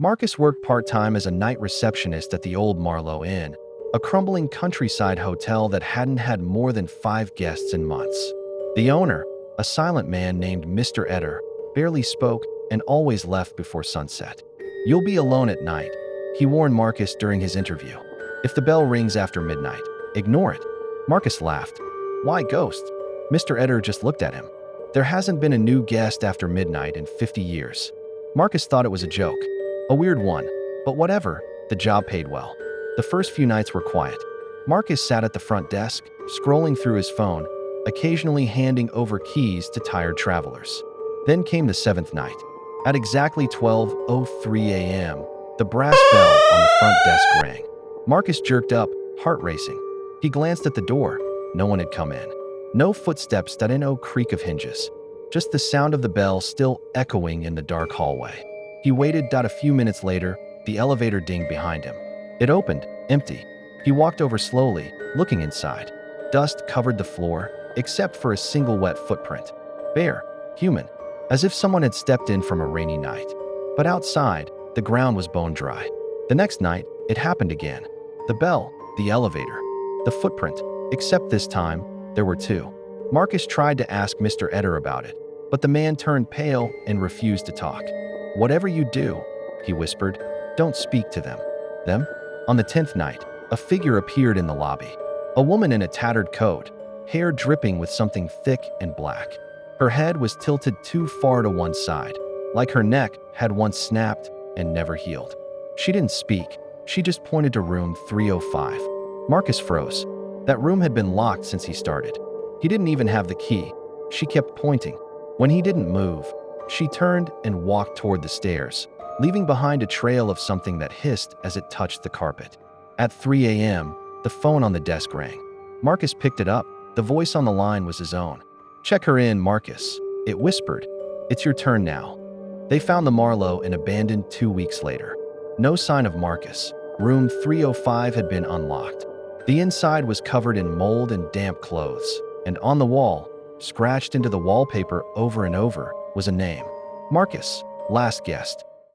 Marcus worked part-time as a night receptionist at the Old Marlow Inn, a crumbling countryside hotel that hadn't had more than 5 guests in months. The owner, a silent man named Mr. Eder, barely spoke and always left before sunset. "You'll be alone at night," he warned Marcus during his interview. "If the bell rings after midnight, ignore it." Marcus laughed. "Why ghost?" Mr. Eder just looked at him. "There hasn't been a new guest after midnight in 50 years. Marcus thought it was a joke. A weird one, but whatever, the job paid well. The first few nights were quiet. Marcus sat at the front desk, scrolling through his phone, occasionally handing over keys to tired travelers. Then came the 7th night. At exactly 12:03 a.m., the brass bell on the front desk rang. Marcus jerked up, heart racing. He glanced at the door. No one had come in. No footsteps, that no creak of hinges. Just the sound of the bell still echoing in the dark hallway. He waited. A few minutes later, the elevator dinged behind him. It opened, empty. He walked over slowly, looking inside. Dust covered the floor, except for a single wet footprint. Bare, human, as if someone had stepped in from a rainy night. But outside, the ground was bone dry. The next night, it happened again. The bell, the elevator, the footprint, except this time, there were two. Marcus tried to ask Mr. Eder about it, but the man turned pale and refused to talk. "Whatever you do," he whispered, "don't speak to them." Them? On the 10th night, a figure appeared in the lobby. A woman in a tattered coat, hair dripping with something thick and black. Her head was tilted too far to one side, like her neck had once snapped and never healed. She didn't speak. She just pointed to room 305. Marcus froze. That room had been locked since he started. He didn't even have the key. She kept pointing. When he didn't move, she turned and walked toward the stairs, leaving behind a trail of something that hissed as it touched the carpet. At 3 a.m., the phone on the desk rang. Marcus picked it up. The voice on the line was his own. "Check her in, Marcus," it whispered. "It's your turn now." They found the Marlow and abandoned 2 weeks later. No sign of Marcus. Room 305 had been unlocked. The inside was covered in mold and damp clothes, and on the wall, scratched into the wallpaper over and over, was a name. Marcus, last guest.